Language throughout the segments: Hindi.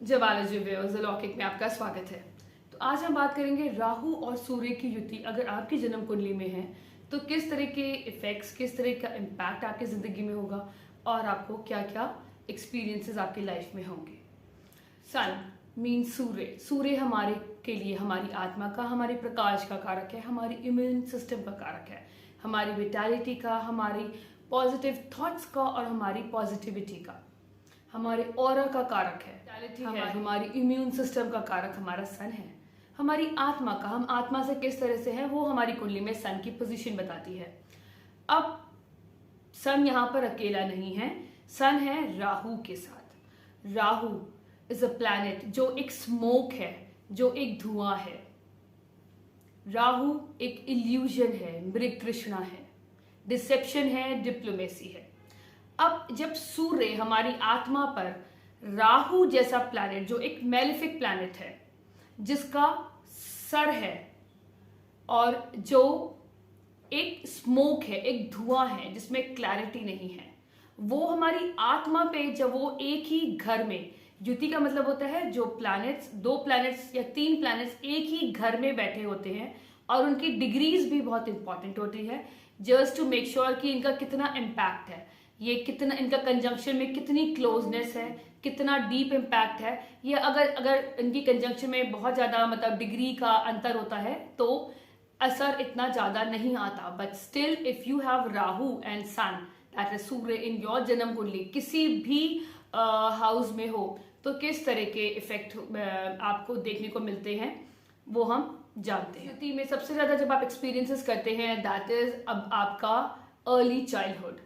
जवालजी व्यूअर्स अलौकिक में आपका स्वागत है। तो आज हम बात करेंगे राहु और सूर्य की युति अगर आपकी जन्म कुंडली में है तो किस तरह के इफेक्ट्स, किस तरह का इम्पैक्ट आपकी ज़िंदगी में होगा और आपको क्या क्या एक्सपीरियंसेस आपकी लाइफ में होंगे। सन मीन सूर्य। सूर्य हमारे के लिए हमारी आत्मा का, हमारे प्रकाश का कारक है, हमारी इम्यून सिस्टम का कारक है, हमारी विटालिटी का, हमारी पॉजिटिव थॉट्स का और हमारी पॉजिटिविटी का, हमारे ऑरा का कारक है, हमारी इम्यून सिस्टम का कारक हमारा सन है। हमारी आत्मा का, हम आत्मा से किस तरह से है वो हमारी कुंडली में सन की पोजीशन बताती है। अब सन यहाँ पर अकेला नहीं है, सन है राहु के साथ। राहु इज अ प्लैनेट जो एक स्मोक है, जो एक धुआं है। राहु एक इल्यूजन है, मृग तृष्णा है, डिसेप्शन है, डिप्लोमेसी है। अब जब सूर्य हमारी आत्मा पर राहु जैसा प्लैनेट, जो एक मेलेफिक प्लैनेट है, जिसका सर है और जो एक स्मोक है, एक धुआं है जिसमें क्लैरिटी नहीं है, वो हमारी आत्मा पे जब वो एक ही घर में, युति का मतलब होता है जो प्लैनेट्स, दो प्लैनेट्स या तीन प्लैनेट्स एक ही घर में बैठे होते हैं और उनकी डिग्रीज भी बहुत इंपॉर्टेंट होती है जस्ट टू मेक श्योर कि इनका कितना इम्पैक्ट है, ये कितना, इनका कंजंक्शन में कितनी क्लोजनेस है, कितना डीप इम्पैक्ट है। ये अगर इनकी कंजंक्शन में बहुत ज़्यादा मतलब डिग्री का अंतर होता है तो असर इतना ज़्यादा नहीं आता। But still if you have Rahu and sun that is Surya in your janam kundli किसी भी हाउस में हो तो किस तरह के इफेक्ट आपको देखने को मिलते हैं वो हम जानते हैं। युति में सबसे ज़्यादा जब आप एक्सपीरियंसेस करते हैं दैट इज अब आपका अर्ली चाइल्डहुड।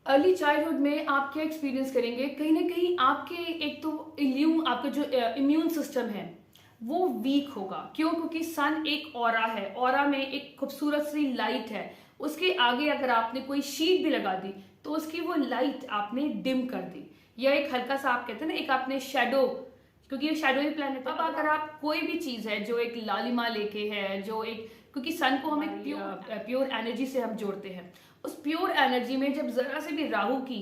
अर्ली चाइल्डहुड में आप क्या एक्सपीरियंस करेंगे, कहीं ना कहीं आपके एक तो आपका जो इम्यून सिस्टम है वो वीक होगा। क्यों? क्योंकि सन एक ऑरा है, ऑरा में एक खूबसूरत सी लाइट है, उसके आगे अगर आपने कोई शीट भी लगा दी तो उसकी वो लाइट आपने डिम कर दी, या एक हल्का सा आप कहते हैं ना एक आपने शेडो, क्योंकि ये शेडो ही प्लैनेट है। अब अगर आप कोई भी चीज़ है जो एक लालिमा लेके है, जो एक, क्योंकि सन को हम एक प्योर एनर्जी से हम जोड़ते हैं, उस प्योर एनर्जी में जब जरा से भी राहु की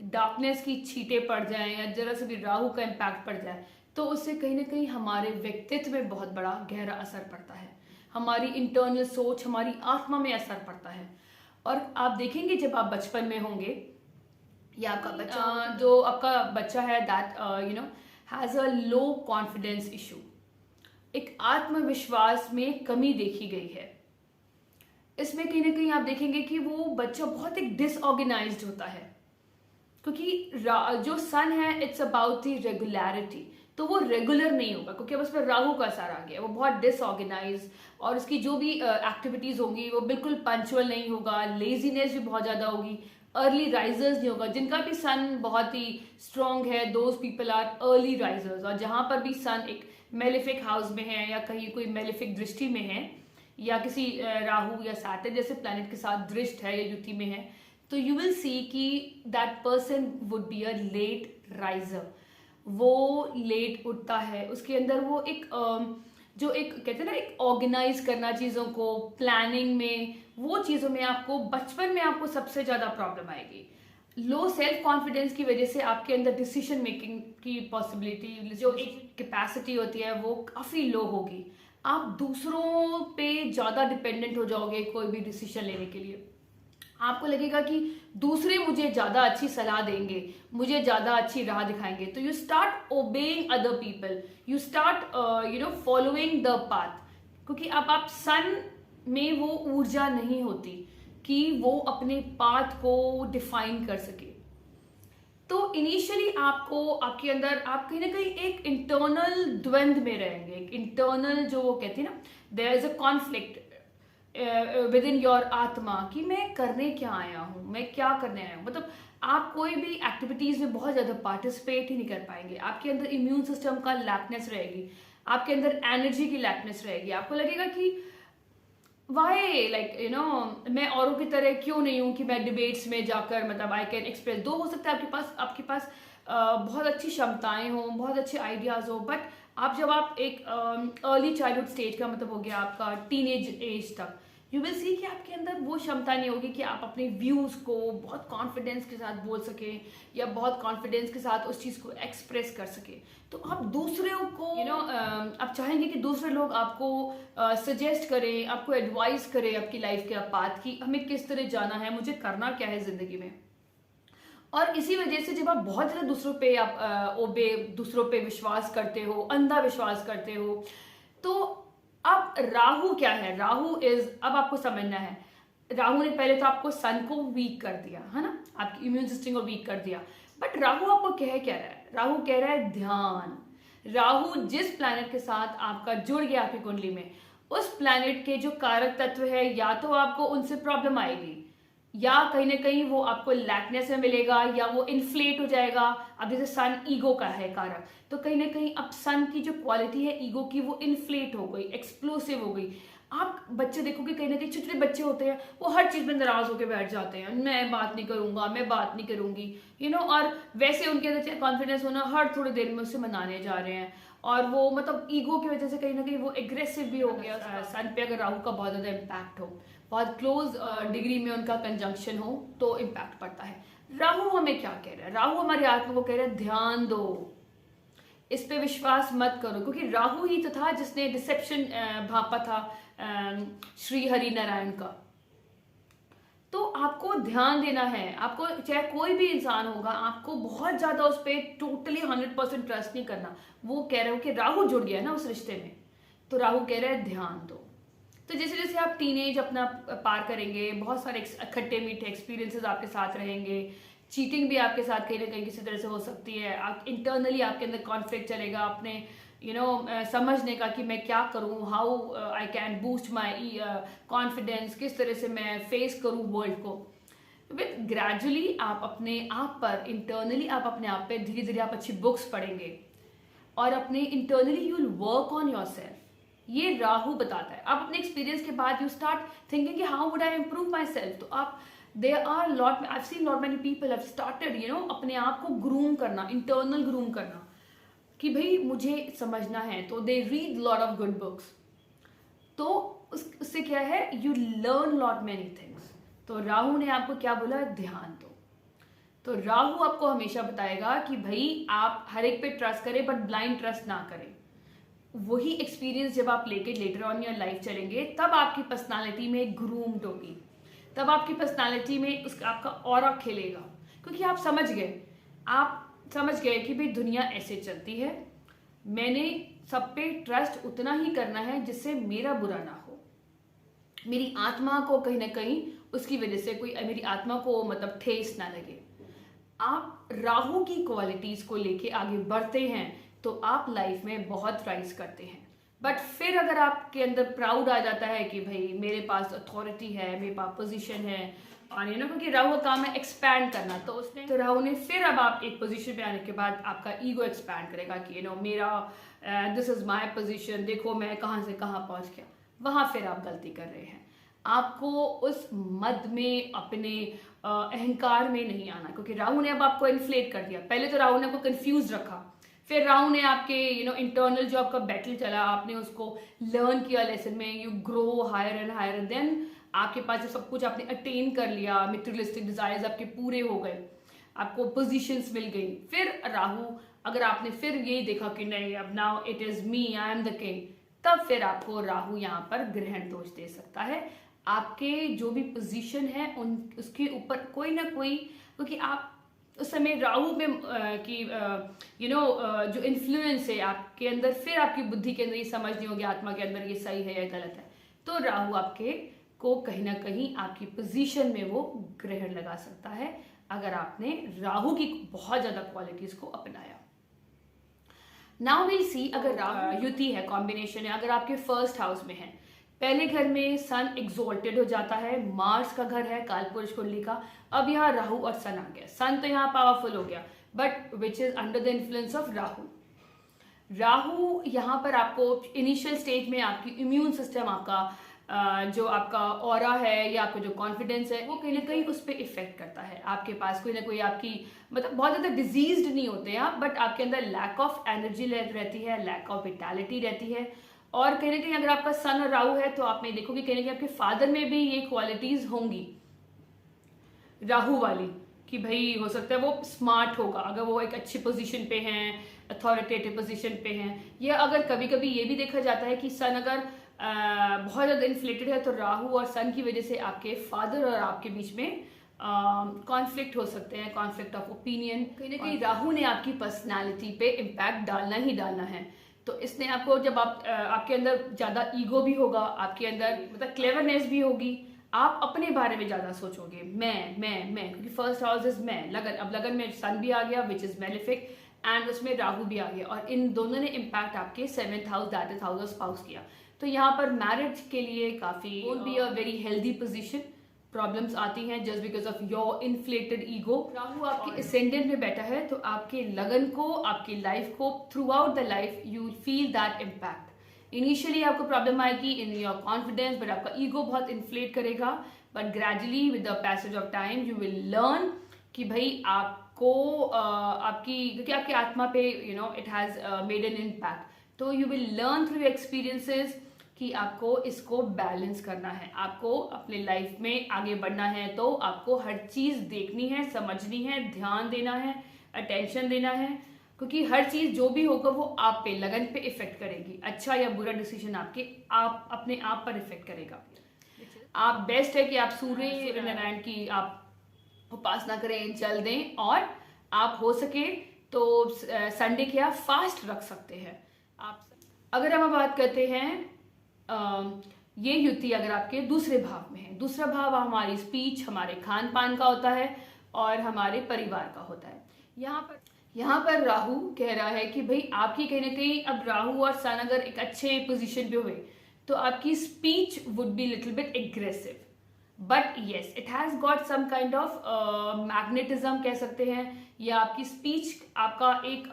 डार्कनेस की छींटें पड़ जाएं या जरा से भी राहु का इम्पैक्ट पड़ जाए तो उससे कहीं ना कहीं हमारे व्यक्तित्व में बहुत बड़ा गहरा असर पड़ता है, हमारी इंटरनल सोच, हमारी आत्मा में असर पड़ता है। और आप देखेंगे जब आप बचपन में होंगे या आपका बच्चा, जो आपका बच्चा है that you know has a low confidence issue, एक आत्मविश्वास में कमी देखी गई है। इसमें कहीं ना कहीं आप देखेंगे कि वो बच्चा बहुत एक डिसऑर्गेनाइज्ड होता है, क्योंकि जो सन है इट्स अबाउट द रेगुलरिटी, तो वो रेगुलर नहीं होगा क्योंकि अब उस पर राहु का असर आ गया, वो बहुत डिसऑर्गेनाइज और उसकी जो भी एक्टिविटीज होंगी वो बिल्कुल पंचुअल नहीं होगा, लेजीनेस भी बहुत ज़्यादा होगी, अर्ली राइजर्स नहीं होगा। जिनका भी सन बहुत ही स्ट्रॉन्ग है those people are early risers. और जहाँ पर भी सन एक मेलेफिक हाउस में है या कहीं कोई मेलेफिक दृष्टि में है या किसी राहु या सैटर्न जैसे प्लैनेट के साथ दृष्ट है या युति में है, तो यू विल सी कि that person would be a late riser. वो लेट उठता है, उसके अंदर वो एक जो एक कहते हैं ना एक ऑर्गेनाइज करना चीज़ों को, प्लानिंग में, वो चीज़ों में आपको बचपन में आपको सबसे ज़्यादा प्रॉब्लम आएगी। लो सेल्फ कॉन्फिडेंस की वजह से आपके अंदर डिसीजन मेकिंग की पॉसिबिलिटी, जो एक कैपेसिटी होती है वो काफ़ी लो होगी। आप दूसरों पे ज़्यादा डिपेंडेंट हो जाओगे कोई भी डिसीजन लेने के लिए। आपको लगेगा कि दूसरे मुझे ज़्यादा अच्छी सलाह देंगे, मुझे ज़्यादा अच्छी राह दिखाएंगे, तो you start obeying other people, you start following the path, क्योंकि अब आप सन में वो ऊर्जा नहीं होती कि वो अपने पाथ को डिफाइन कर सके। तो इनिशियली आपको, आपके अंदर आप कहीं ना कहीं एक इंटरनल द्वंद्व में रहेंगे, एक इंटरनल जो वो कहती है ना, there is a conflict within your atma कि मैं करने क्या आया हूँ, मैं क्या करने आया हूँ। मतलब आप कोई भी एक्टिविटीज में बहुत ज़्यादा पार्टिसिपेट ही नहीं कर पाएंगे, आपके अंदर इम्यून सिस्टम का लैकनेस रहेगी, आपके अंदर एनर्जी की लैकनेस रहेगी। आपको लगेगा कि वाई लाइक यू नो मैं औरों की तरह क्यों नहीं हूँ कि मैं डिबेट्स में जाकर मतलब आई कैन एक्सप्रेस। दो हो सकता है आपके पास बहुत अच्छी क्षमताएं हों, बहुत अच्छे आइडियाज़ हो, बट आप जब आप एक अर्ली चाइल्डहुड स्टेज का मतलब हो गया आपका टीनेज एज तक, यू विल सी कि आपके अंदर वो क्षमता नहीं होगी कि आप अपने व्यूज़ को बहुत कॉन्फिडेंस के साथ बोल सकें या बहुत कॉन्फिडेंस के साथ उस चीज़ को एक्सप्रेस कर सकें। तो आप दूसरों को आप चाहेंगे कि दूसरे लोग आपको सजेस्ट करें, आपको एडवाइस करें आपकी लाइफ के पाथ की हमें किस तरह जाना है, मुझे करना क्या है ज़िंदगी में। और इसी वजह से जब आप बहुत ज़्यादा दूसरों पे आप दूसरों पे विश्वास करते हो, अंधा विश्वास करते हो, तो अब राहु क्या है, राहु इज, अब आपको समझना है, राहु ने पहले तो आपको सन को वीक कर दिया है ना, आपकी इम्यून सिस्टम को वीक कर दिया, बट राहु आपको कह क्या रहा है, राहु कह रहा है ध्यान। राहु जिस प्लैनेट के साथ आपका जुड़ गया आपकी कुंडली में, उस प्लैनेट के जो कारक तत्व है, या तो आपको उनसे प्रॉब्लम आएगी, या कहीं ना कहीं वो आपको लैकनेस में मिलेगा, या वो इन्फ्लेट हो जाएगा। अब जैसे सन ईगो का है कारक, तो कहीं ना कहीं अब सन की जो क्वालिटी है ईगो की, वो इन्फ्लेट हो गई, एक्सप्लोसिव हो गई। आप बच्चे देखोगे कहीं ना कहीं, छोटे बच्चे होते हैं वो हर चीज में नाराज होकर बैठ जाते हैं, मैं बात नहीं करूंगा, मैं बात नहीं करूंगी, और वैसे उनके अंदर कॉन्फिडेंस होना, हर थोड़ी देर में उससे मनाने जा रहे हैं, और वो मतलब ईगो की वजह से कहीं ना कहीं वो एग्रेसिव भी हो गया। सन पे अगर राहु का बहुत ज्यादा इम्पैक्ट हो, बहुत क्लोज डिग्री में उनका कंजंक्शन हो, तो इम्पैक्ट पड़ता है। राहु हमें क्या कह रहा है, राहु हमारी आत्मा को कह रहा है ध्यान दो, इस पे विश्वास मत करो, क्योंकि राहु ही तो था जिसने डिसेप्शन भापा था श्री हरि नारायण का। तो आपको ध्यान देना है, आपको चाहे कोई भी इंसान होगा, आपको बहुत ज्यादा उस पर टोटली 100% ट्रस्ट नहीं करना। वो कह रहे हो कि राहु जुड़ गया ना उस रिश्ते में, तो राहु कह रहा है ध्यान दो। तो जैसे जैसे आप टीनेज अपना पार करेंगे, बहुत सारे खट्टे मीठे एक्सपीरियंसेस आपके साथ रहेंगे, चीटिंग भी आपके साथ कहीं ना कहीं किसी तरह से हो सकती है, आप इंटरनली आपके अंदर कॉन्फ्लिक्ट चलेगा अपने समझने का कि मैं क्या करूं, how I can boost my confidence, किस तरह से मैं फेस करूं वर्ल्ड को। विद ग्रेजुअली आप अपने आप पर इंटरनली, आप अपने आप पे धीरे धीरे आप अच्छी बुक्स पढ़ेंगे, और अपने internally you will work on yourself. ये राहु बताता है। आप अपने एक्सपीरियंस के बाद यू स्टार्ट थिंकिंग कि how would I improve myself. तो आप there are lot, I have seen lot many people have started अपने आप को ग्रूम करना, इंटरनल ग्रूम करना, कि भाई मुझे समझना है, तो they read lot of good books. तो उससे क्या है, you learn lot many things. तो राहु ने आपको क्या बोला, ध्यान दो। तो राहु आपको हमेशा बताएगा कि भाई आप हर एक पे ट्रस्ट करें, बट ब्लाइंड ट्रस्ट ना करें। वही एक्सपीरियंस जब आप लेके लेटर ऑन योर लाइफ चलेंगे, तब आपकी पर्सनालिटी में ग्रूम्ड होगी, तब आपकी पर्सनालिटी में उसका आपका ऑरा खिलेगा, क्योंकि आप समझ गए कि भाई दुनिया ऐसे चलती है, मैंने सब पे ट्रस्ट उतना ही करना है जिससे मेरा बुरा ना हो, मेरी आत्मा को कहीं ना कहीं उसकी वजह से कोई मेरी आत्मा को मतलब ठेस ना लगे। आप राहु की क्वालिटीज को लेके आगे बढ़ते हैं तो आप लाइफ में बहुत राइज करते हैं। बट फिर अगर आपके अंदर प्राउड आ जाता है कि भाई मेरे पास अथॉरिटी है, मेरे पास पोजीशन है, और क्योंकि राहु का काम है एक्सपैंड करना, तो राहु ने फिर अब आप एक पोजीशन पे आने के बाद आपका ईगो एक्सपैंड करेगा कि मेरा दिस इज माय पोजीशन, देखो मैं कहाँ से कहाँ पहुँच गया। वहाँ फिर आप गलती कर रहे हैं। आपको उस मद में, अपने अहंकार में नहीं आना, क्योंकि राहु ने अब आपको इन्फ्लेट कर दिया। पहले तो राहु ने आपको कंफ्यूज रखा, फिर राहु ने आपके इंटरनल जो आपका बैटल चला, आपने उसको लर्न किया लेसन में, you grow higher and higher, then आपके पास सब कुछ आपने अटेन कर लिया, मटेरियलिस्टिक डिजायर्स आपके पूरे हो गए, आपको पोजीशंस मिल गई। फिर राहु, अगर आपने फिर यही देखा कि नहीं अब now it is me, I am the king, तब फिर आपको राहु यहाँ पर ग्रहण दोष दे सकता है। आपके जो भी पोजीशन है उसके ऊपर कोई ना कोई, क्योंकि आप उस समय राहु में जो इन्फ्लुएंस है आपके अंदर, फिर आपकी बुद्धि के अंदर ये समझ नहीं होगी, आत्मा के अंदर ये सही है या गलत है, तो राहु आपके को कहीं ना कहीं आपकी पोजीशन में वो ग्रहण लगा सकता है, अगर आपने राहु की बहुत ज्यादा क्वालिटीज को अपनाया। नाउ विल सी, अगर राहु युति है, कॉम्बिनेशन है, अगर आपके फर्स्ट हाउस में है, पहले घर में सन एक्सॉल्टेड हो जाता है, मार्स का घर है कालपुरुष कुंडली का, अब यहाँ राहु और सन आ गया। सन तो यहाँ पावरफुल हो गया, but which is under the influence of Rahu. Rahu यहाँ पर आपको इनिशियल स्टेज में आपकी इम्यून सिस्टम, आपका जो आपका ऑरा है या आपका जो कॉन्फिडेंस है, वो कहीं ना कहीं उस पर इफेक्ट करता है। आपके पास कोई ना कोई आपकी मतलब बहुत ज़्यादा डिजीज्ड नहीं होते आप, बट आपके अंदर लैक ऑफ एनर्जी रहती है, लैक ऑफ विटैलिटी रहती है, और कहीं ना कहीं अगर आपका सन और राहु है तो आप में देखोगे कहीं ना कहीं आपके फादर में भी ये क्वालिटीज होंगी राहु वाली, कि भाई हो सकता है वो स्मार्ट होगा अगर वो एक अच्छी पोजीशन पे हैं, अथॉरिटेटिव पोजीशन पे हैं। या अगर कभी कभी ये भी देखा जाता है कि सन अगर बहुत ज़्यादा इन्फ्लेटेड है तो राहु और सन की वजह से आपके फादर और आपके बीच में कॉन्फ्लिक्ट हो सकते हैं, कॉन्फ्लिक्ट ऑफ ओपिनियन। कहीं ना कहीं राहु ने आपकी पर्सनालिटी पे इम्पैक्ट डालना ही डालना है। तो इसने आपको जब आपके अंदर ज़्यादा ईगो भी होगा, आपके अंदर मतलब क्लेवरनेस भी होगी, आप अपने बारे में ज्यादा सोचोगे, मैं क्योंकि फर्स्ट हाउस इज मैं, लगन, अब लगन में सन भी आ गया विच इज मेलिफिक एंड उसमें राहु भी आ गया, और इन दोनों ने इम्पैक्ट आपके 7th house that is house of spouse किया। तो यहाँ पर मैरिज के लिए काफी won't be a very healthy position, problems आती हैं just because of your inflated ego. Rahu आपके असेंडेंट में बैठा है तो आपके लगन को, आपकी लाइफ को, throughout the life you feel that impact. Initially आपको प्रॉब्लम आएगी इन योर कॉन्फिडेंस, बट आपका ईगो बहुत इन्फ्लेट करेगा, but gradually with the passage of time you will learn कि भाई आपको आपकी, क्योंकि आपकी आत्मा पे it has made an impact, तो you will learn through experiences कि आपको इसको बैलेंस करना है, आपको अपने लाइफ में आगे बढ़ना है, तो आपको हर चीज देखनी है, समझनी है, ध्यान देना है, अटेंशन देना है, क्योंकि हर चीज जो भी होगा वो आप पे, लगन पे इफेक्ट करेगी। अच्छा या बुरा डिसीजन आप अपने आप पर इफेक्ट करेगा। आप बेस्ट है कि आप सूर्य नारायण की आप उपासना करें, जल दें, और आप हो सके तो संडे के आप फास्ट रख सकते हैं। आप अगर हम बात करते हैं ये युति अगर आपके दूसरे भाव में है, दूसरा भाव हमारी स्पीच, हमारे खान पान का होता है और हमारे परिवार का होता है। यहाँ पर राहु कह रहा है कि भाई आपकी कहीं ना कहीं, अब राहु और सन अगर एक अच्छे पोजीशन पे हुए तो आपकी speech would be little bit aggressive, but yes it has got some kind of magnetism कह सकते हैं, या आपकी स्पीच आपका एक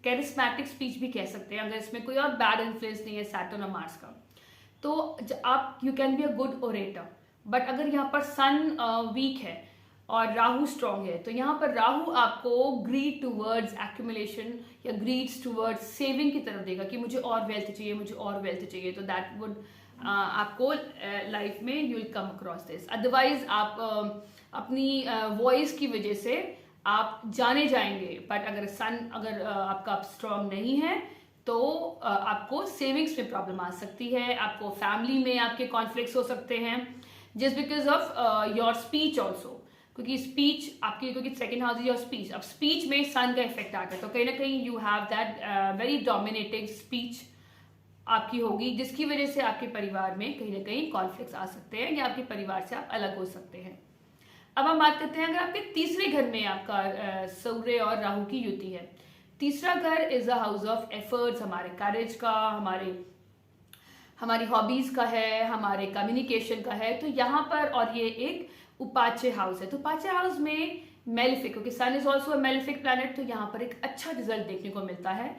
कैरिस्मैटिक स्पीच भी कह सकते हैं अगर इसमें कोई और बैड इन्फ्लुएंस नहीं है सैटर्न और मार्स का। तो आप you can be a good orator, but अगर यहाँ पर सन वीक है और राहु स्ट्रॉन्ग है तो यहाँ पर राहु आपको ग्रीड टूवर्ड्स एक्यूमुलेशन या ग्रीड्स टूवर्ड्स सेविंग की तरफ देगा कि मुझे और वेल्थ चाहिए, मुझे और वेल्थ चाहिए, तो दैट वुड आपको लाइफ में you will come across this. Otherwise आप अपनी वॉइस की वजह से आप जाने जाएंगे, बट अगर आपका स्ट्रॉन्ग नहीं है तो आपको सेविंग्स में प्रॉब्लम आ सकती है, आपको फैमिली में आपके कॉन्फ्लिक्ट्स हो सकते हैं just because of your speech also, क्योंकि स्पीच आपकी, क्योंकि second house is your speech, अब स्पीच में सन का इफेक्ट आता है तो कहीं ना कहीं you have that very dominating speech आपकी होगी, जिसकी वजह से आपके परिवार में कहीं ना कहीं कॉन्फ्लिक्ट्स आ सकते हैं या आपके परिवार से आप अलग हो सकते हैं। अब हम बात करते हैं अगर आपके तीसरे घर में आपका सूर्य और राहु की युति है। तीसरा घर is a house of efforts, हमारे करेज का, हमारी हॉबीज का है, हमारे कम्युनिकेशन का है, तो यहाँ पर, और ये एक उपाच्य हाउस है, तो उपाच्य हाउस में मेलिफिक, क्योंकि sun is also a malefic planet, तो यहाँ पर एक अच्छा रिजल्ट देखने को मिलता है।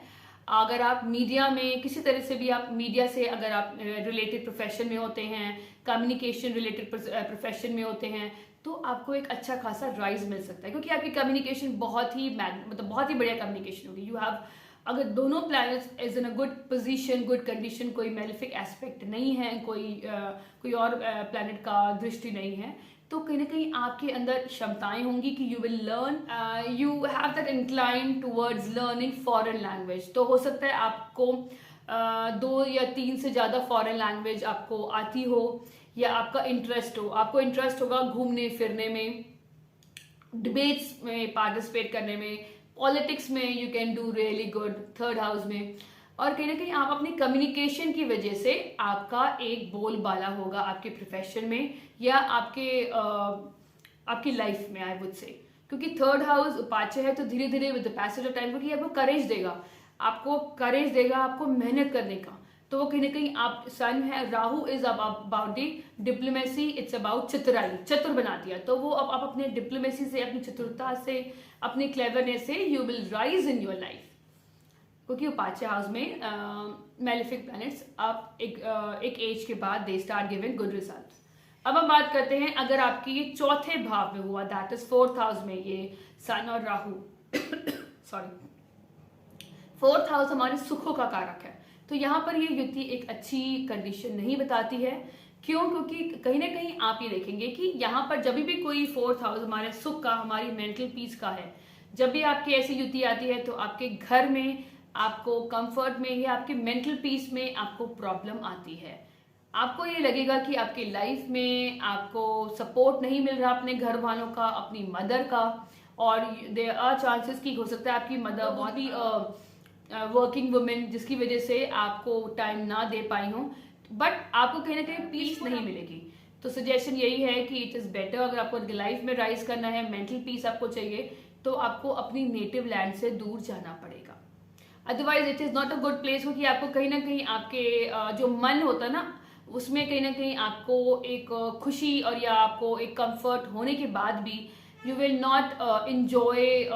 अगर आप मीडिया में किसी तरह से भी, आप मीडिया से अगर आप रिलेटेड प्रोफेशन में होते हैं, कम्युनिकेशन रिलेटेड प्रोफेशन में होते हैं, तो आपको एक अच्छा खासा राइज मिल सकता है, क्योंकि आपकी कम्युनिकेशन बहुत ही बढ़िया कम्युनिकेशन होगी। यू हैव, अगर दोनों planets is in a good position, good condition, कोई मेलिफिक एस्पेक्ट नहीं है, कोई और प्लैनेट का दृष्टि नहीं है, तो कहीं ना कहीं आपके अंदर क्षमताएं होंगी कि you will learn, you have that incline towards learning foreign language. तो हो सकता है आपको 2 या 3 से ज़्यादा फॉरेन लैंग्वेज आपको आती हो, या आपका इंटरेस्ट हो, आपको इंटरेस्ट होगा घूमने फिरने में, डिबेट्स में पार्टिसिपेट करने में, पॉलिटिक्स में you can do really good third house में, और कहीं ना कहीं आप अपनी कम्युनिकेशन की वजह से आपका एक बोलबाला होगा आपके प्रोफेशन में या आपकी लाइफ में, आई वुड से, क्योंकि थर्ड हाउस उपाच्य है, तो धीरे धीरे with the passage of time, क्योंकि आपको करेज देगा आपको मेहनत करने का, तो वो कहीं ना कहीं आप, सन है, Rahu is about the diplomacy, it's about चतुराई, चतुर बना दिया, तो वो अब आप अपने डिप्लोमेसी से, अपनी चतुरता से, अपनी क्लेवरनेस से you will rise in your life, क्योंकि उपाच्य हाउस में मेलिफिक प्लैनेट्स आप एक एज के बाद they start giving good results. अब हम बात करते हैं अगर आपकी ये चौथे भाव में हुआ, दैट इज 4th हाउस में, ये सन और राहु सॉरी 4th हाउस हमारे सुखों का कारक है, तो यहाँ पर ये युति एक अच्छी कंडीशन नहीं बताती है। क्यों? क्योंकि कहीं ना कहीं आप ये देखेंगे कि यहाँ पर जब भी कोई 4th हाउस हमारे सुख का, हमारी मेंटल पीस का है, जब भी आपकी ऐसी युति आती है तो आपके घर में आपको कंफर्ट में या आपके मेंटल पीस में आपको प्रॉब्लम आती है। आपको ये लगेगा कि आपकी लाइफ में आपको सपोर्ट नहीं मिल रहा अपने घर वालों का, अपनी मदर का, और देयर आर चांसेस कि हो सकता है आपकी मदर बहुत ही वर्किंग वुमेन, जिसकी वजह से आपको टाइम ना दे पाई हो, बट आपको कहीं ना कहीं पीस नहीं मिलेगी। तो सजेशन यही है कि इट इज़ बेटर, अगर आपको लाइफ में राइज करना है, मेंटल पीस आपको चाहिए, तो आपको अपनी नेटिव लैंड से दूर जाना पड़ेगा। Otherwise it is not a good place, क्योंकि आपको कहीं ना कहीं आपके जो मन होता है ना, उसमें कहीं ना कहीं आपको एक खुशी और या आपको एक कंफर्ट होने के बाद भी you will not enjoy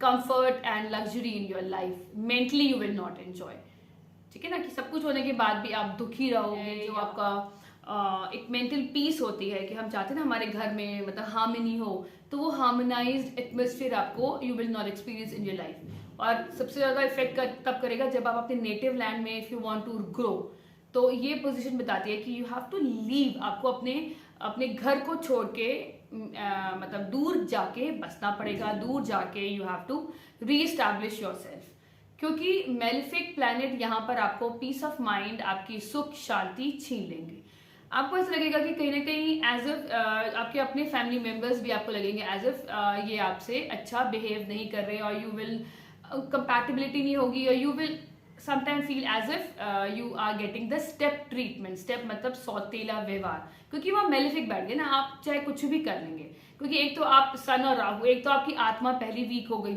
comfort and luxury in your life. Mentally you will not enjoy, ठीक है ना, कि सब कुछ होने के बाद भी आप दुखी रहोगे। जो आपका एक मेंटल पीस होती है कि हम चाहते हैं ना हमारे घर में मतलब हार्मनी हो, तो वो हार्मोनाइज्ड एटमॉस्फेयर आपको you will not experience in your life. और सबसे ज़्यादा इफेक्ट तब करेगा जब आप अपने नेटिव लैंड में if you want to grow, तो ये पोजीशन बताती है कि यू हैव टू लीव, आपको अपने घर को छोड़ के मतलब दूर जाके बसना पड़ेगा, दूर जाके you have to re-establish yourself. क्योंकि मेलेफिक प्लैनेट यहाँ पर आपको पीस ऑफ माइंड, आपकी सुख शांति छीन लेंगे। आपको ऐसा लगेगा कि कहीं ना कहीं एज इफ आपके अपने फैमिली मेंबर्स भी आपको लगेंगे एज इफ ये आपसे अच्छा बिहेव नहीं कर रहे, और यू विल कंपैटिबिलिटी नहीं होगी, और you will sometime feel as if you are getting the step treatment. Step मतलब सौतेला व्यवहार, क्योंकि वह मेलेफिक बैठ गए ना, आप चाहे कुछ भी कर लेंगे। क्योंकि एक तो आप सन और राहु, एक तो आपकी आत्मा पहली वीक हो गई,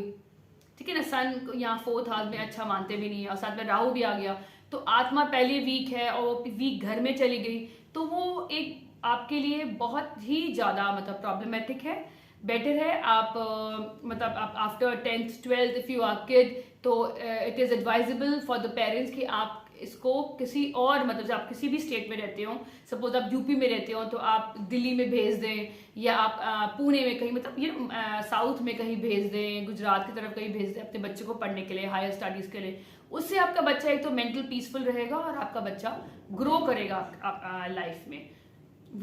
ठीक है ना, सन यहाँ 4th हाउस में अच्छा मानते भी नहीं है, और साथ में राहु भी आ गया, तो आत्मा पहले वीक है और वो वीक घर में चली गई, तो वो एक आपके लिए बहुत ही ज़्यादा मतलब प्रॉब्लमेटिक है। बेटर है आप मतलब आप after 10th 12th if you are kid, तो it is advisable for the parents कि आप इसको किसी और मतलब जब आप किसी भी स्टेट में रहते हो, सपोज आप यूपी में रहते हो, तो आप दिल्ली में भेज दें, या आप पुणे में कहीं मतलब ये साउथ में कहीं भेज दें, गुजरात की तरफ कहीं भेज दें अपने बच्चे को पढ़ने के लिए, हायर स्टडीज़ के लिए। उससे आपका बच्चा एक तो मेंटल पीसफुल रहेगा और आपका बच्चा ग्रो करेगा लाइफ में।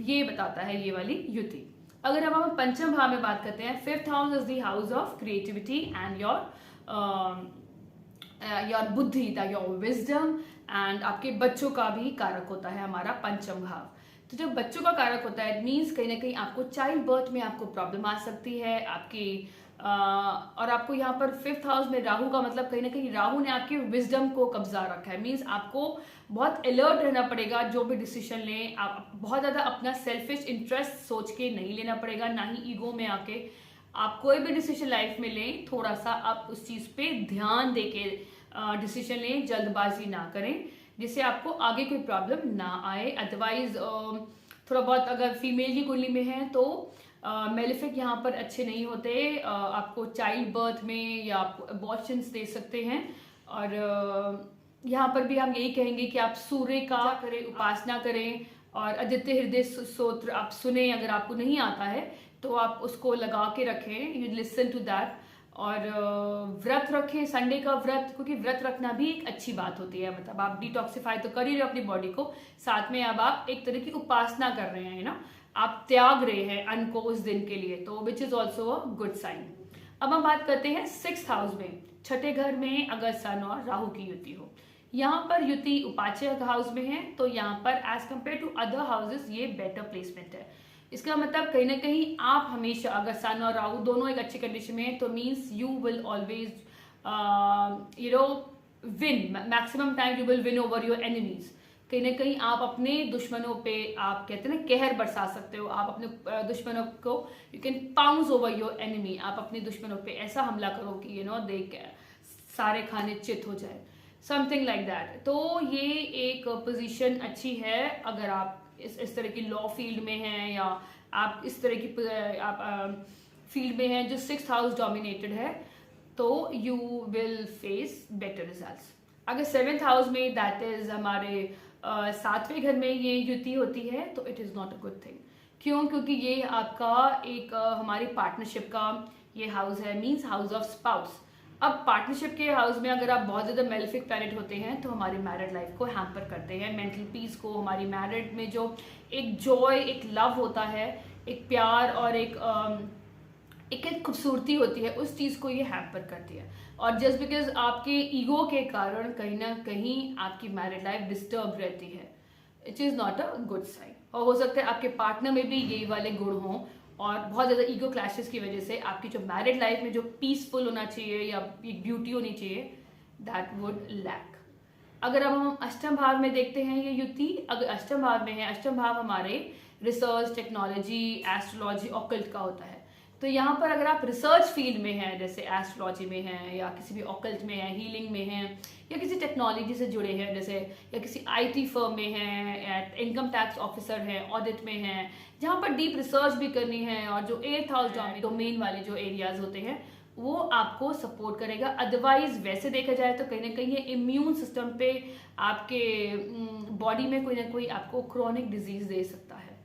ये बताता है ये वाली युति। अगर हम पंचम भाव में बात करते हैं, 5th house is the house of creativity and your बुद्धि, योर विजडम, एंड आपके बच्चों का भी कारक होता है हमारा पंचम भाव। तो जब बच्चों का कारक होता है, इट मीन्स कहीं ना कहीं आपको चाइल्ड बर्थ में आपको प्रॉब्लम आ सकती है आपकी और आपको यहाँ पर 5th हाउस में राहु का मतलब कहीं ना कहीं राहु ने आपके विजडम को कब्जा रखा है। मीन्स आपको बहुत अलर्ट रहना पड़ेगा, जो भी डिसीजन लें आप बहुत ज़्यादा अपना सेल्फिश इंटरेस्ट सोच के नहीं लेना पड़ेगा, ना ही ईगो में आके। आप कोई भी डिसीजन लाइफ में लें, थोड़ा सा आप उस चीज़ पे ध्यान दे के डिसीजन लें, जल्दबाजी ना करें, जिससे आपको आगे कोई प्रॉब्लम ना आए। अदरवाइज थोड़ा बहुत अगर फीमेल की कुंडली में है तो मेलेफिक यहाँ पर अच्छे नहीं होते, आपको चाइल्ड बर्थ में या आपको अबॉर्शंस दे सकते हैं। और यहाँ पर भी हम यही कहेंगे कि आप सूर्य का करें, उपासना करें, और आदित्य हृदय स्तोत्र आप सुने। अगर आपको नहीं आता है तो आप उसको लगा के रखें, यू लिसन टू दैट। और व्रत रखें, संडे का व्रत, क्योंकि व्रत रखना भी एक अच्छी बात होती है। मतलब आप डिटॉक्सिफाई तो कर ही रहे हो अपनी बॉडी को, साथ में अब आप एक तरह की उपासना कर रहे हैं ना, आप त्याग रहे हैं अन्न को उस दिन के लिए, तो which is also a good sign. अब हम बात करते हैं 6th हाउस में, छठे घर में अगर सन और राहु की युति हो। यहाँ पर युति उपाच्य हाउस में है, तो यहाँ पर as compare to other houses ये बेटर प्लेसमेंट है। इसका मतलब कहीं ना कहीं आप हमेशा अगर सन और राहु दोनों एक अच्छी कंडीशन में है, तो means you will always win, maximum time you will win over your enemies. कहीं ना कहीं आप अपने दुश्मनों पे आप कहते हैं ना कहर बरसा सकते हो, आप अपने दुश्मनों को you can pounce over your enemy, आप अपने दुश्मनों पे ऐसा हमला करो कि देख सारे खाने चित हो जाए, समथिंग लाइक दैट। तो ये एक पोजीशन अच्छी है अगर आप इस तरह की लॉ फील्ड में हैं, या आप इस तरह की आप फील्ड में हैं जो 6th हाउस डोमिनेटेड है, तो you will face better results. अगर 7th हाउस में, दैट इज हमारे 7वें घर में ये युति होती है, तो it is not a good thing. क्यों? क्योंकि ये आपका एक हमारी पार्टनरशिप का ये हाउस है, मीन्स हाउस ऑफ स्पाउस। अब पार्टनरशिप के हाउस में अगर आप बहुत ज़्यादा मेलेफिक प्लैनेट होते हैं तो हमारी मैरिड लाइफ को हैम्पर करते हैं, मेंटल पीस को, हमारी मैरिड में जो एक जॉय, एक लव होता है, एक प्यार और एक खूबसूरती होती है, उस चीज़ को ये हैम्पर करती है। और जस्ट बिकॉज आपके ईगो के कारण कहीं ना कहीं आपकी मैरिड लाइफ डिस्टर्ब रहती है, it is not a good sign. और हो सकता है आपके पार्टनर में भी यही वाले गुण हों और बहुत ज़्यादा ईगो क्लैशेस की वजह से आपकी जो मैरिड लाइफ में जो पीसफुल होना चाहिए या एक ब्यूटी होनी चाहिए, दैट वुड लैक। अगर अब हम अष्टम भाव में देखते हैं ये युति, अगर अष्टम भाव में है, अष्टम भाव हमारे रिसर्च, टेक्नोलॉजी, एस्ट्रोलॉजी, ऑकल्ट का होता है। तो यहाँ पर अगर आप रिसर्च फील्ड में हैं, जैसे एस्ट्रोलॉजी में हैं या किसी भी ऑकल्ट में हैं, हीलिंग में हैं या किसी टेक्नोलॉजी से जुड़े हैं, जैसे या किसी आईटी फर्म में हैं या इनकम टैक्स ऑफिसर हैं, ऑडिट में हैं, जहाँ पर डीप रिसर्च भी करनी है और जो 8th हाउस डोमेन वाले जो एरियाज होते हैं वो आपको सपोर्ट करेगा। अदरवाइज वैसे देखा जाए तो कहीं ना कहीं ये इम्यून सिस्टम पे, आपके बॉडी में कोई ना कोई आपको क्रोनिक डिजीज दे सकता है।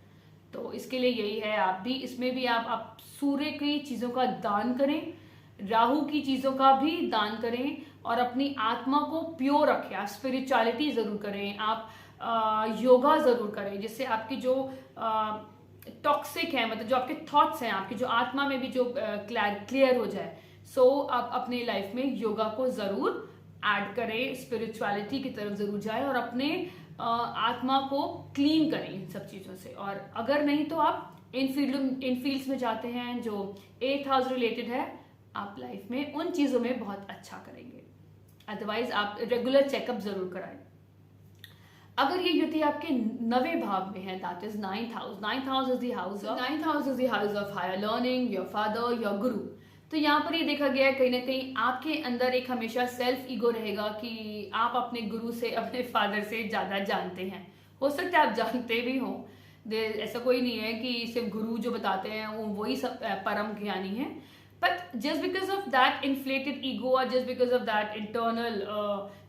तो इसके लिए यही है, आप भी इसमें भी आप सूर्य की चीज़ों का दान करें, राहु की चीज़ों का भी दान करें और अपनी आत्मा को प्योर रखें। आप स्पिरिचुअलिटी ज़रूर करें, आप योगा ज़रूर करें, जिससे आपकी जो टॉक्सिक है, मतलब जो आपके थॉट्स हैं, आपकी जो आत्मा में भी जो क्लियर हो जाए। सो आप अपनी लाइफ में योगा को ज़रूर ऐड करें, स्पिरिचुअलिटी की तरफ ज़रूर जाएं और अपने आत्मा को क्लीन करें इन सब चीज़ों से। और अगर नहीं तो आप इन फील्ड्स में जाते हैं जो 8th हाउस रिलेटेड है, आप लाइफ में उन चीज़ों में बहुत अच्छा करेंगे। अदरवाइज आप रेगुलर चेकअप जरूर कराएं। अगर ये युति आपके 9वें भाव में है, that is 9th house. 9th house is the house of higher learning, your father, your guru. तो यहाँ पर ये देखा गया है कहीं ना कहीं आपके अंदर एक हमेशा सेल्फ ईगो रहेगा कि आप अपने गुरु से, अपने फादर से ज़्यादा जानते हैं। हो सकता है आप जानते भी हों, ऐसा कोई नहीं है कि सिर्फ गुरु जो बताते हैं वो वही सब परम ज्ञानी है। But just because of that inflated ego और just because of that internal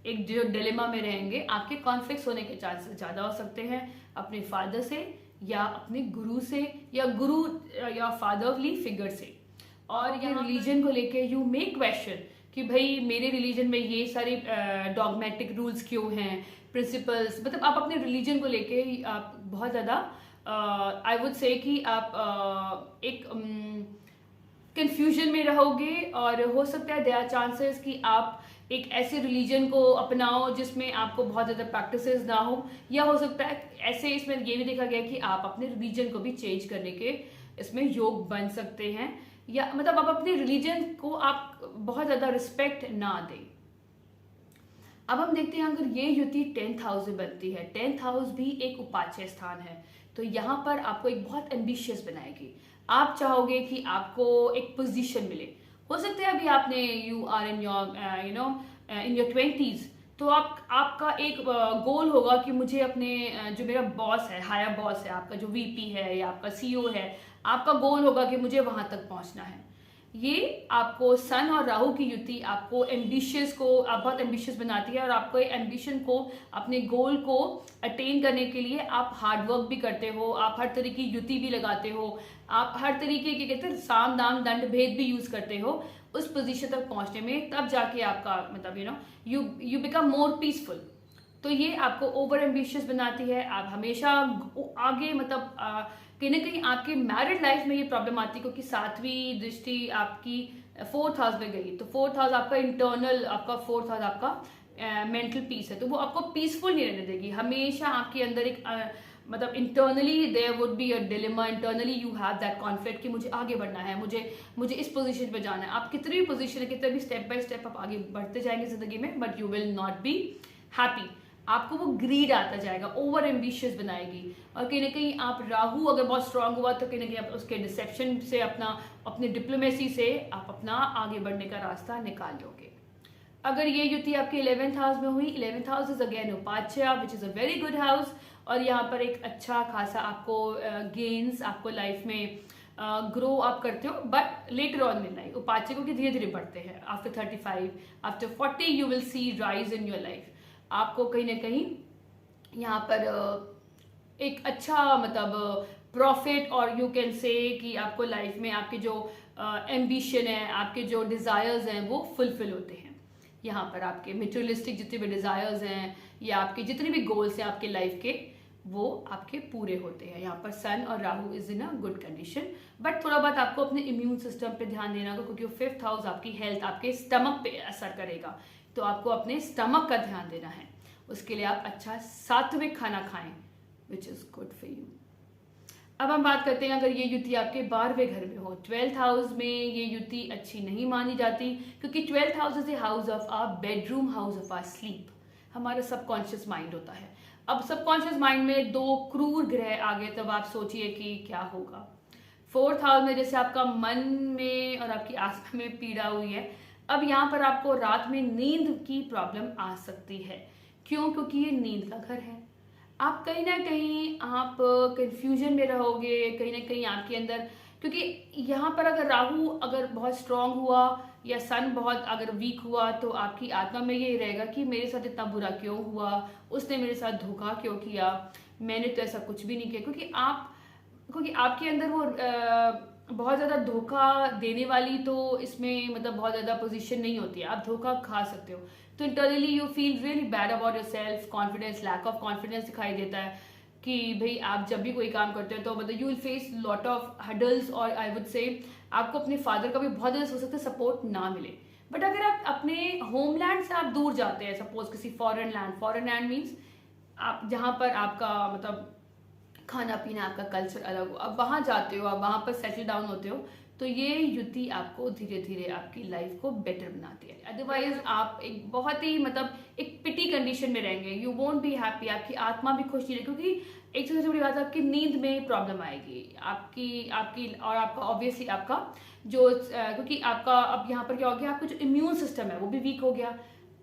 एक जो डिलेमा में रहेंगे, आपके कॉन्फ्लिक्ट्स होने के चांसेस ज़्यादा हो सकते हैं अपने फादर से या अपने गुरु से या गुरु या फादरली फिगर से। और ये रिलीजन को लेके यू मे क्वेश्चन कि भाई मेरे रिलीजन में ये सारे डॉगमेटिक रूल्स क्यों हैं, प्रिंसिपल्स, मतलब आप अपने रिलीजन को लेके आप बहुत ज़्यादा आई वुड से कि आप एक कंफ्यूजन में रहोगे। और हो सकता है देयर आर चांसेस कि आप एक ऐसे रिलीजन को अपनाओ जिसमें आपको बहुत ज़्यादा प्रैक्टिसेस ना हो, या हो सकता है ऐसे इसमें ये भी देखा गया कि आप अपने रिलीजन को भी चेंज करने के इसमें योग बन सकते हैं, या मतलब आप अपने रिलीजन को आप बहुत ज़्यादा रिस्पेक्ट ना दें। अब हम देखते हैं अगर ये युति 10th हाउस में बनती है, 10th हाउस भी एक उपाच्य स्थान है, तो यहाँ पर आपको एक बहुत एम्बिशियस बनाएगी। आप चाहोगे कि आपको एक पोजीशन मिले। हो सकता है अभी आपने you are in your in your 20s, तो आपका एक गोल होगा कि मुझे अपने जो मेरा बॉस है, हायर बॉस है, आपका जो वीपी है या आपका सीईओ है, आपका गोल होगा कि मुझे वहां तक पहुंचना है। ये आपको सन और राहु की युति आपको एम्बिशियस को, आप बहुत एम्बिशियस बनाती है और आपको एम्बिशन को, अपने गोल को अटेन करने के लिए आप हार्ड वर्क भी करते हो, आप हर तरह की युति भी लगाते हो, आप हर तरीके के कहते हैं साम दाम दंड भेद भी यूज करते हो उस पोजीशन तक पहुंचने में, तब जाके आपका मतलब यू बिकम मोर पीसफुल। तो ये आपको ओवर एम्बिशियस बनाती है, आप हमेशा आगे मतलब कहीं ना कहीं आपके मैरिड लाइफ में ये प्रॉब्लम आती है क्योंकि 7वीं दृष्टि आपकी 4th हाउस में गई, तो 4th हाउस आपका इंटरनल, आपका 4th हाउस आपका मेंटल पीस है, तो वो आपको पीसफुल नहीं रहने देगी। हमेशा आपके अंदर एक मतलब internally there would be a dilemma, internally you have that conflict कि मुझे आगे बढ़ना है, मुझे इस पोजीशन पे जाना है। आप कितनी भी पोजीशन है, कितने भी स्टेप बाय स्टेप आप आगे बढ़ते जाएंगे जिंदगी में, but you will not be happy. आपको वो ग्रीड आता जाएगा, ओवर एम्बिशियस बनाएगी। और कहीं ना कहीं आप राहु अगर बहुत स्ट्रांग हुआ तो कहीं ना कहीं आप उसके डिसेप्शन से, अपनी डिप्लोमेसी से आप अपना आगे बढ़ने का रास्ता निकाल लोगे। अगर ये युति आपके 11th हाउस में हुई, 11th हाउस इज अगेन उपाच्य which is a very good house, और यहाँ पर एक अच्छा खासा आपको गेन्स आपको लाइफ में ग्रो आप करते हो, but later on in life उपाच्य को धीरे धीरे बढ़ते हैं। After 35, after 40 you will see rise in your life. आपको कहीं ना कहीं यहाँ पर एक अच्छा मतलब प्रॉफिट, और यू कैन से कि आपको लाइफ में आपके जो एम्बिशन है, आपके जो डिज़ायर्स हैं वो फुलफिल होते हैं। यहाँ पर आपके मटेरियलिस्टिक जितने भी डिज़ायर्स हैं या आपके जितने भी गोल्स हैं आपके लाइफ के, वो आपके पूरे होते हैं। यहाँ पर सन और Rahu is in a good condition, but थोड़ा बहुत आपको अपने इम्यून सिस्टम पे ध्यान देना होगा, क्योंकि वो 5th हाउस आपकी हेल्थ, आपके स्टमक पे असर करेगा। तो आपको अपने स्टमक का ध्यान देना है। उसके लिए आप अच्छा सात्विक खाना खाएं, which is good for you. अब हम बात करते हैं, अगर ये युति आपके 12वें घर में हो, 12th हाउस में ये युति अच्छी नहीं मानी जाती, क्योंकि 12th house is a house of our bedroom, house of our sleep, हमारा सबकॉन्शियस माइंड होता है। अब सबकॉन्शियस माइंड में 2 क्रूर ग्रह आ गए, तब आप सोचिए कि क्या होगा। 4th हाउस में जैसे आपका मन में और आपकी आत्मा में पीड़ा हुई है, अब यहाँ पर आपको रात में नींद की प्रॉब्लम आ सकती है। क्यों? क्योंकि ये नींद का घर है। आप कहीं ना कहीं आप कंफ्यूजन में रहोगे, कहीं ना कहीं आपके अंदर, क्योंकि यहाँ पर अगर राहु अगर बहुत स्ट्रांग हुआ या सन बहुत अगर वीक हुआ, तो आपकी आत्मा में ये रहेगा कि मेरे साथ इतना बुरा क्यों हुआ, उसने मेरे साथ धोखा क्यों किया, मैंने तो ऐसा कुछ भी नहीं किया। क्योंकि आपके अंदर वो बहुत ज़्यादा धोखा देने वाली तो इसमें मतलब बहुत ज़्यादा पोजीशन नहीं होती है, आप धोखा खा सकते हो। तो internally you feel really bad about yourself, confidence, lack of confidence दिखाई देता है कि भाई आप जब भी कोई काम करते हो तो मतलब you will face lot of hurdles, और आई वुड से आपको अपने फादर का भी बहुत ज़्यादा हो सकता है सपोर्ट ना मिले। बट अगर आप अपने होमलैंड से आप दूर जाते हैं, सपोज किसी फॉरेन लैंड मीन्स आप जहाँ पर आपका मतलब खाना पीना, आपका कल्चर अलग हो, अब वहाँ जाते हो, आप वहाँ पर सेटल डाउन होते हो, तो ये युति आपको धीरे धीरे आपकी लाइफ को बेटर बनाती है। अदरवाइज आप एक बहुत ही मतलब एक पिटी कंडीशन में रहेंगे, यू वोंट बी हैप्पी, आपकी आत्मा भी खुश नहीं रहेगी, क्योंकि एक सबसे बड़ी बात है आपकी नींद में प्रॉब्लम आएगी आपकी और आपका ऑब्वियसली आपका जो क्योंकि आपका अब यहाँ पर क्या हो गया, आपका जो इम्यून सिस्टम है वो भी वीक हो गया,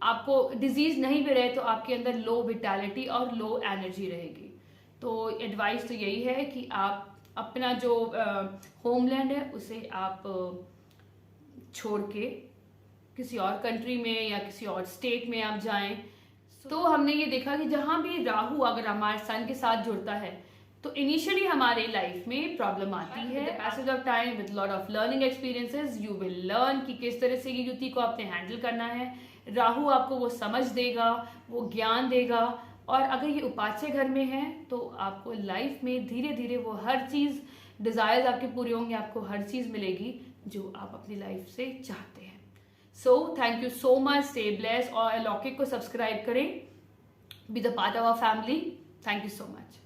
आपको डिजीज नहीं भी रहे तो आपके अंदर लो विटैलिटी और लो एनर्जी रहेगी। तो एडवाइस तो यही है कि आप अपना जो होमलैंड है उसे आप छोड़ के किसी और कंट्री में या किसी और स्टेट में आप जाएं। तो हमने ये देखा कि जहाँ भी राहु अगर हमारे सन के साथ जुड़ता है तो इनिशियली हमारे लाइफ में प्रॉब्लम आती है। Passage of time with lot of learning experiences you will learn कि किस तरह से ये युति को आपने हैंडल करना है। राहु आपको वो समझ देगा, वो ज्ञान देगा, और अगर ये उपाच्य घर में है तो आपको लाइफ में धीरे धीरे वो हर चीज़, डिज़ायर्स आपके पूरे होंगे, आपको हर चीज़ मिलेगी जो आप अपनी लाइफ से चाहते हैं। So thank you so much, stay blessed, और अलौकिक को सब्सक्राइब करें, be the part of our family. Thank you so much.